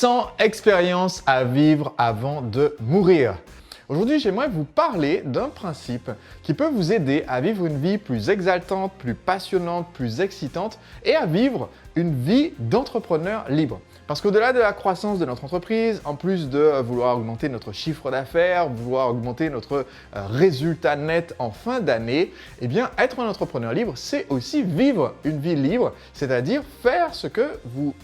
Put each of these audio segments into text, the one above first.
100 expériences à vivre avant de mourir. Aujourd'hui, j'aimerais vous parler d'un principe qui peut vous aider à vivre une vie plus exaltante, plus passionnante, plus excitante et à vivre une vie d'entrepreneur libre. Parce qu'au-delà de la croissance de notre entreprise, en plus de vouloir augmenter notre chiffre d'affaires, vouloir augmenter notre résultat net en fin d'année, eh bien, être un entrepreneur libre, c'est aussi vivre une vie libre, c'est-à-dire faire ce que vous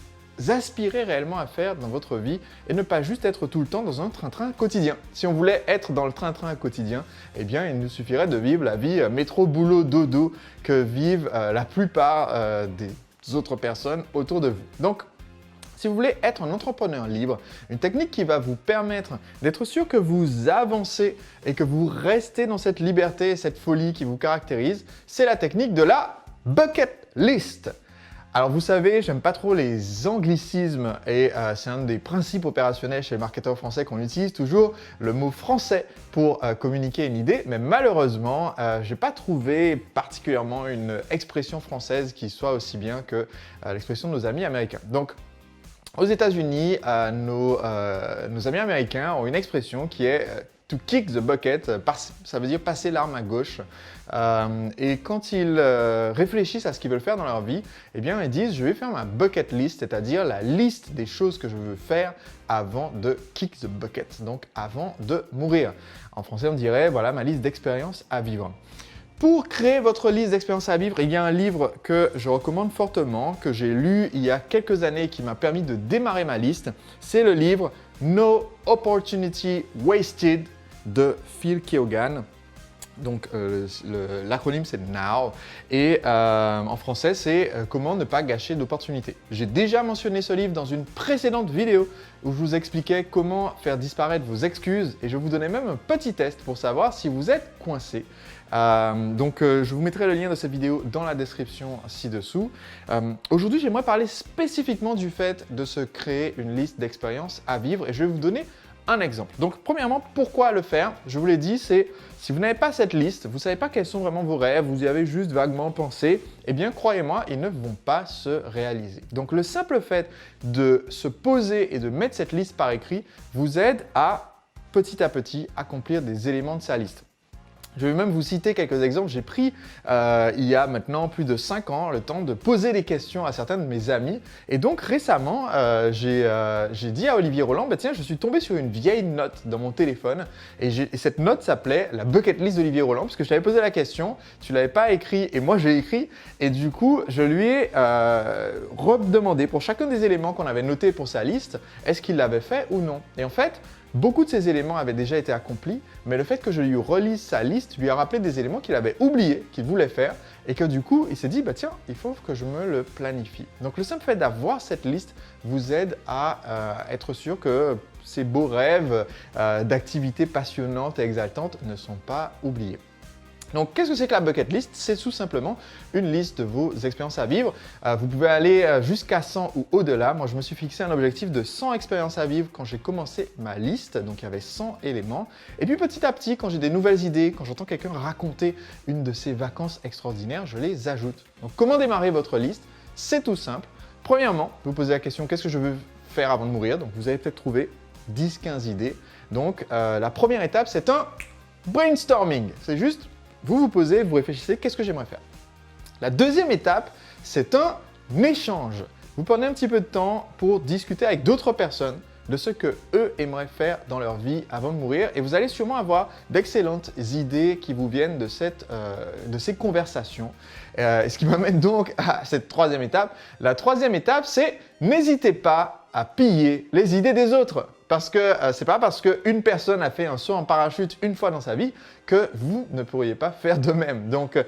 aspirez réellement à faire dans votre vie et ne pas juste être tout le temps dans un train-train quotidien. Si on voulait être dans le train-train quotidien, eh bien, il nous suffirait de vivre la vie métro, boulot, dodo que vivent la plupart des autres personnes autour de vous. Donc, si vous voulez être un entrepreneur libre, une technique qui va vous permettre d'être sûr que vous avancez et que vous restez dans cette liberté et cette folie qui vous caractérise, c'est la technique de la bucket list. Alors vous savez, j'aime pas trop les anglicismes et c'est un des principes opérationnels chez les marketeurs français qu'on utilise toujours le mot français pour communiquer une idée, mais malheureusement, j'ai pas trouvé particulièrement une expression française qui soit aussi bien que l'expression de nos amis américains. Donc, aux États-Unis, nos amis américains ont une expression qui est to kick the bucket, ça veut dire passer l'arme à gauche. Et quand ils réfléchissent à ce qu'ils veulent faire dans leur vie, eh bien, ils disent « je vais faire ma bucket list », c'est-à-dire la liste des choses que je veux faire avant de kick the bucket, donc avant de mourir. En français, on dirait « voilà ma liste d'expériences à vivre ». Pour créer votre liste d'expériences à vivre, il y a un livre que je recommande fortement, que j'ai lu il y a quelques années et qui m'a permis de démarrer ma liste. C'est le livre « No Opportunity Wasted » de Phil Keoghan. Donc l'acronyme c'est NOW et en français c'est comment ne pas gâcher d'opportunités. J'ai déjà mentionné ce livre dans une précédente vidéo où je vous expliquais comment faire disparaître vos excuses et je vous donnais même un petit test pour savoir si vous êtes coincé. Je vous mettrai le lien de cette vidéo dans la description ci-dessous. Aujourd'hui, j'aimerais parler spécifiquement du fait de se créer une liste d'expériences à vivre et je vais vous donner un exemple. Donc, premièrement, pourquoi le faire? Je vous l'ai dit, c'est si vous n'avez pas cette liste, vous ne savez pas quels sont vraiment vos rêves, vous y avez juste vaguement pensé, eh bien, croyez-moi, ils ne vont pas se réaliser. Donc, le simple fait de se poser et de mettre cette liste par écrit vous aide à, petit accomplir des éléments de sa liste. Je vais même vous citer quelques exemples. J'ai pris, il y a maintenant plus de 5 ans, le temps de poser des questions à certains de mes amis. Et donc récemment, j'ai dit à Olivier Roland, bah, tiens, je suis tombé sur une vieille note dans mon téléphone. Et cette note s'appelait la bucket list d'Olivier Roland, parce que je t'avais posé la question, tu ne l'avais pas écrit et moi j'ai écrit. Et du coup, je lui ai redemandé pour chacun des éléments qu'on avait notés pour sa liste, est-ce qu'il l'avait fait ou non. Et en fait, beaucoup de ces éléments avaient déjà été accomplis, mais le fait que je lui relise sa liste lui a rappelé des éléments qu'il avait oubliés, qu'il voulait faire, et que du coup, il s'est dit, bah tiens, il faut que je me le planifie. Donc le simple fait d'avoir cette liste vous aide à être sûr que ces beaux rêves d'activités passionnantes et exaltantes ne sont pas oubliés. Donc, qu'est-ce que c'est que la bucket list? C'est tout simplement une liste de vos expériences à vivre. Vous pouvez aller jusqu'à 100 ou au-delà. Moi, je me suis fixé un objectif de 100 expériences à vivre quand j'ai commencé ma liste. Donc, il y avait 100 éléments. Et puis, petit à petit, quand j'ai des nouvelles idées, quand j'entends quelqu'un raconter une de ses vacances extraordinaires, je les ajoute. Donc, comment démarrer votre liste? C'est tout simple. Premièrement, vous posez la question « qu'est-ce que je veux faire avant de mourir ?» Donc, vous allez peut-être trouver 10-15 idées. Donc, la première étape, c'est un brainstorming. C'est juste vous vous posez, vous réfléchissez, qu'est-ce que j'aimerais faire? La deuxième étape, c'est un échange. Vous prenez un petit peu de temps pour discuter avec d'autres personnes de ce que eux aimeraient faire dans leur vie avant de mourir et vous allez sûrement avoir d'excellentes idées qui vous viennent de ces conversations. Ce qui m'amène donc à cette troisième étape. La troisième étape, c'est n'hésitez pas à piller les idées des autres. Parce que c'est pas parce qu'une personne a fait un saut en parachute une fois dans sa vie que vous ne pourriez pas faire de même. Donc,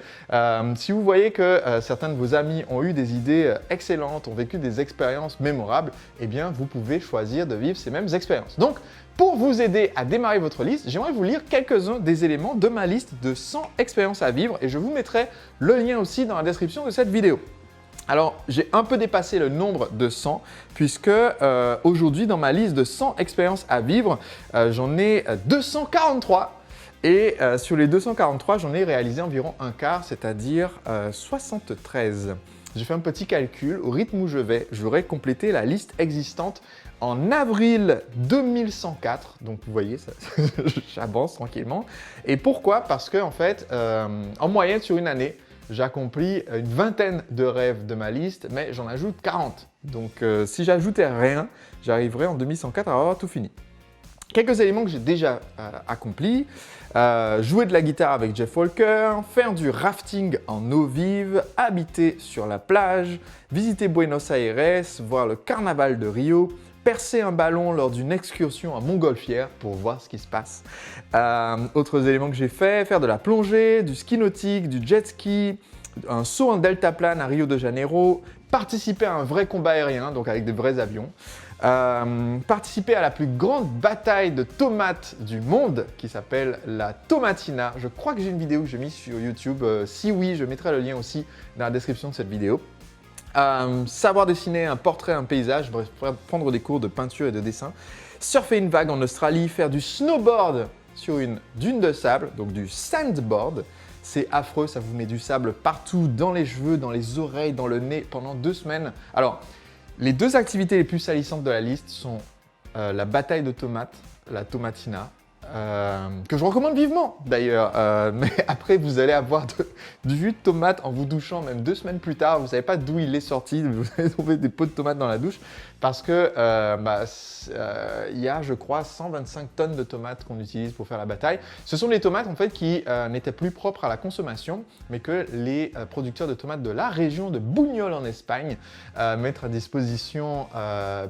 si vous voyez que certains de vos amis ont eu des idées excellentes, ont vécu des expériences mémorables, eh bien, vous pouvez choisir de vivre ces mêmes expériences. Donc, pour vous aider à démarrer votre liste, j'aimerais vous lire quelques-uns des éléments de ma liste de 100 expériences à vivre et je vous mettrai le lien aussi dans la description de cette vidéo. Alors, j'ai un peu dépassé le nombre de 100 puisque aujourd'hui, dans ma liste de 100 expériences à vivre, j'en ai 243 et sur les 243, j'en ai réalisé environ un quart, c'est-à-dire 73. J'ai fait un petit calcul, au rythme où je vais, j'aurai complété la liste existante en avril 2104. Donc vous voyez, j'avance tranquillement. Et pourquoi? Parce que en fait, en moyenne sur une année, j'accomplis une vingtaine de rêves de ma liste, mais j'en ajoute 40. Donc si j'ajoutais rien, j'arriverais en 2104 à avoir tout fini. Quelques éléments que j'ai déjà accomplis. Jouer de la guitare avec Jeff Walker, faire du rafting en eau vive, habiter sur la plage, visiter Buenos Aires, voir le carnaval de Rio, percer un ballon lors d'une excursion à Montgolfière pour voir ce qui se passe. Autres éléments que j'ai fait, faire de la plongée, du ski nautique, du jet ski, un saut en deltaplane à Rio de Janeiro, participer à un vrai combat aérien, donc avec des vrais avions, participer à la plus grande bataille de tomates du monde qui s'appelle la Tomatina. Je crois que j'ai une vidéo que j'ai mise sur YouTube. Si oui, je mettrai le lien aussi dans la description de cette vidéo. Savoir dessiner un portrait, un paysage, bref, prendre des cours de peinture et de dessin, surfer une vague en Australie, faire du snowboard sur une dune de sable, donc du sandboard. C'est affreux, ça vous met du sable partout, dans les cheveux, dans les oreilles, dans le nez, pendant 2 semaines. Alors, les 2 activités les plus salissantes de la liste sont la bataille de tomates, la Tomatina, que je recommande vivement d'ailleurs. Mais après, vous allez avoir du jus de tomate en vous douchant, même 2 semaines plus tard. Vous ne savez pas d'où il est sorti. Vous allez trouver des pots de tomates dans la douche parce que il y a, je crois, 125 tonnes de tomates qu'on utilise pour faire la bataille. Ce sont des tomates en fait qui n'étaient plus propres à la consommation, mais que les producteurs de tomates de la région de Buñol en Espagne mettent à disposition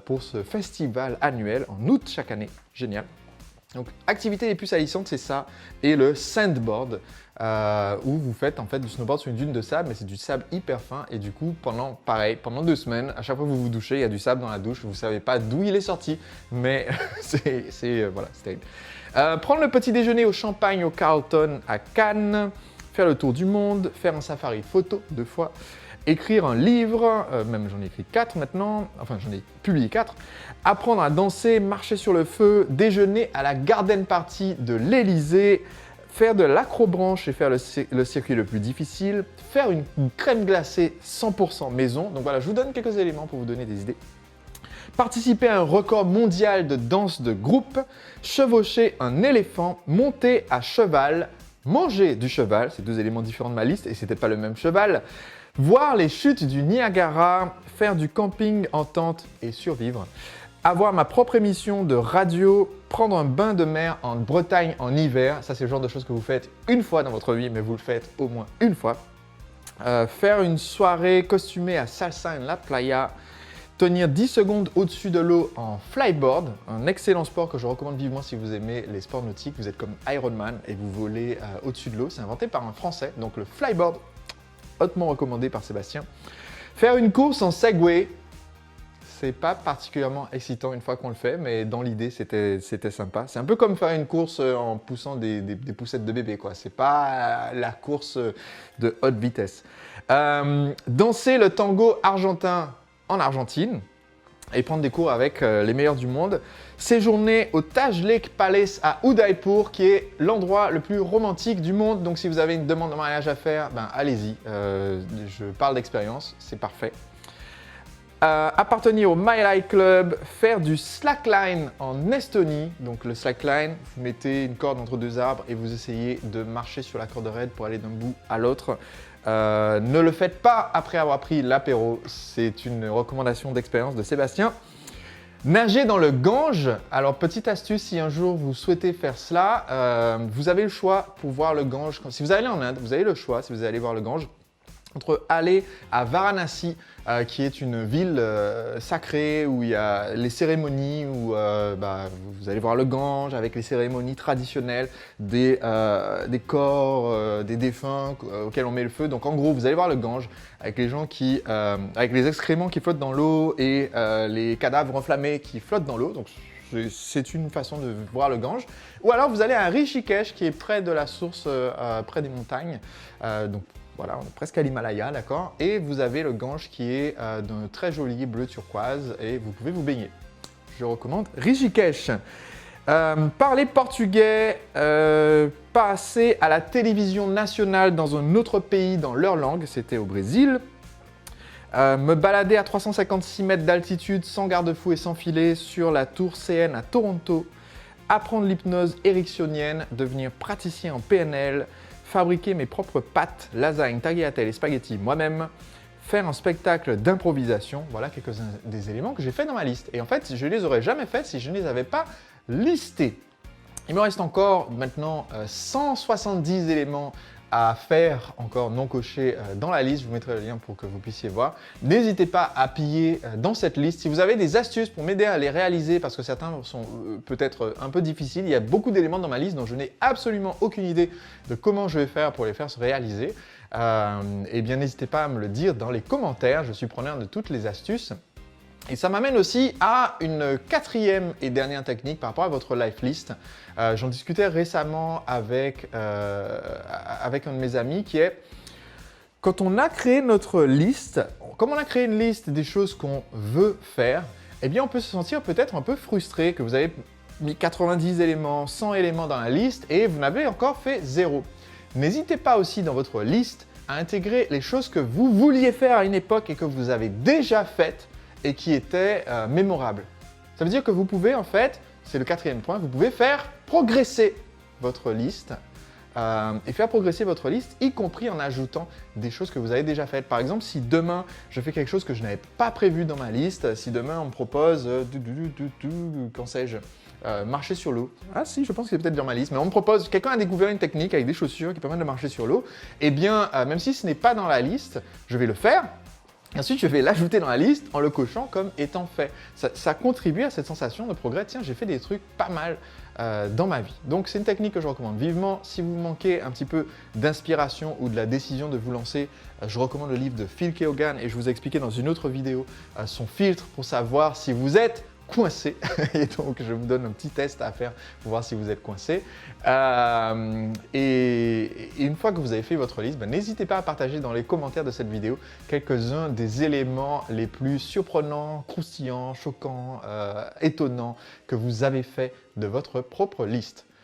pour ce festival annuel en août chaque année. Génial. Donc, activité les plus salissantes, c'est ça, et le sandboard, où vous faites en fait du snowboard sur une dune de sable, mais c'est du sable hyper fin, et du coup, pendant 2 semaines, à chaque fois que vous vous douchez, il y a du sable dans la douche, vous ne savez pas d'où il est sorti, mais voilà, c'est terrible. Prendre le petit déjeuner au champagne au Carlton à Cannes, faire le tour du monde, faire un safari photo 2 fois, écrire un livre, même j'en ai écrit 4 maintenant, enfin j'en ai publié 4, apprendre à danser, marcher sur le feu, déjeuner à la garden party de l'Elysée, faire de l'acrobranche et faire le circuit le plus difficile, faire une crème glacée 100% maison. Donc voilà, je vous donne quelques éléments pour vous donner des idées. Participer à un record mondial de danse de groupe, chevaucher un éléphant, monter à cheval, manger du cheval, c'est 2 éléments différents de ma liste et c'était pas le même cheval, voir les chutes du Niagara, faire du camping en tente et survivre, avoir ma propre émission de radio, prendre un bain de mer en Bretagne en hiver, ça c'est le genre de choses que vous faites une fois dans votre vie, mais vous le faites au moins une fois, faire une soirée costumée à Salsa en la Playa, tenir 10 secondes au-dessus de l'eau en flyboard, un excellent sport que je recommande vivement si vous aimez les sports nautiques, vous êtes comme Iron Man et vous volez au-dessus de l'eau, c'est inventé par un Français, donc le flyboard, hautement recommandé par Sébastien. Faire une course en Segway, c'est pas particulièrement excitant une fois qu'on le fait, mais dans l'idée, c'était sympa. C'est un peu comme faire une course en poussant des poussettes de bébé, quoi. C'est pas la course de haute vitesse. Danser le tango argentin en Argentine et prendre des cours avec les meilleurs du monde. Séjourner au Taj Lake Palace à Udaipur, qui est l'endroit le plus romantique du monde. Donc si vous avez une demande de mariage à faire, ben allez-y. Je parle d'expérience, c'est parfait. Appartenir au My Life Club, faire du slackline en Estonie. Donc le slackline, vous mettez une corde entre 2 arbres et vous essayez de marcher sur la corde raide pour aller d'un bout à l'autre. Ne le faites pas après avoir pris l'apéro, c'est une recommandation d'expérience de Sébastien. Nager dans le Gange, alors petite astuce, si un jour vous souhaitez faire cela, vous avez le choix pour voir le Gange. Si vous allez en Inde, vous avez le choix, si vous allez voir le Gange, entre aller à Varanasi, qui est une ville sacrée où il y a les cérémonies, où vous allez voir le Gange avec les cérémonies traditionnelles des corps, des défunts auxquels on met le feu. Donc en gros, vous allez voir le Gange avec les gens avec les excréments qui flottent dans l'eau et les cadavres enflammés qui flottent dans l'eau. Donc c'est une façon de voir le Gange. Ou alors vous allez à Rishikesh qui est près de la source, près des montagnes. Donc voilà, on est presque à l'Himalaya, d'accord? Et vous avez le Gange qui est d'un très joli bleu turquoise et vous pouvez vous baigner. Je recommande Rishikesh. Parler portugais, passer à la télévision nationale dans un autre pays dans leur langue, c'était au Brésil. Me balader à 356 mètres d'altitude sans garde-fou et sans filet sur la tour CN à Toronto, apprendre l'hypnose érectionienne, devenir praticien en PNL, fabriquer mes propres pâtes, lasagnes, tagliatelles et spaghettis moi-même, faire un spectacle d'improvisation. Voilà quelques-uns des éléments que j'ai fait dans ma liste. Et en fait, je ne les aurais jamais faits si je ne les avais pas listés. Il me reste encore maintenant 170 éléments à faire, encore non cochés dans la liste. Je vous mettrai le lien pour que vous puissiez voir. N'hésitez pas à piller dans cette liste. Si vous avez des astuces pour m'aider à les réaliser, parce que certains sont peut-être un peu difficiles, il y a beaucoup d'éléments dans ma liste dont je n'ai absolument aucune idée de comment je vais faire pour les faire se réaliser. Eh bien, n'hésitez pas à me le dire dans les commentaires. Je suis preneur de toutes les astuces. Et ça m'amène aussi à une quatrième et dernière technique par rapport à votre life list. J'en discutais récemment avec un de mes amis qui est, quand on a créé notre liste, comme on a créé une liste des choses qu'on veut faire, eh bien on peut se sentir peut-être un peu frustré que vous avez mis 90 éléments, 100 éléments dans la liste et vous n'avez encore fait 0. N'hésitez pas aussi dans votre liste à intégrer les choses que vous vouliez faire à une époque et que vous avez déjà faites et qui étaient mémorables. Ça veut dire que vous pouvez en fait, c'est le quatrième point, vous pouvez faire progresser votre liste et faire progresser votre liste, y compris en ajoutant des choses que vous avez déjà faites. Par exemple, si demain, je fais quelque chose que je n'avais pas prévu dans ma liste, si demain on me propose, qu'en sais-je, marcher sur l'eau. Ah si, je pense que c'est peut-être dans ma liste, mais on me propose, quelqu'un a découvert une technique avec des chaussures qui permettent de marcher sur l'eau, eh bien, même si ce n'est pas dans la liste, je vais le faire. Ensuite, je vais l'ajouter dans la liste en le cochant comme étant fait. Ça contribue à cette sensation de progrès. Tiens, j'ai fait des trucs pas mal dans ma vie. Donc, c'est une technique que je recommande vivement. Si vous manquez un petit peu d'inspiration ou de la décision de vous lancer, je recommande le livre de Phil Keoghan et je vous ai expliqué dans une autre vidéo son filtre pour savoir si vous êtes coincé. Et donc, je vous donne un petit test à faire pour voir si vous êtes coincé. Et une fois que vous avez fait votre liste, n'hésitez pas à partager dans les commentaires de cette vidéo quelques-uns des éléments les plus surprenants, croustillants, choquants, étonnants que vous avez fait de votre propre liste.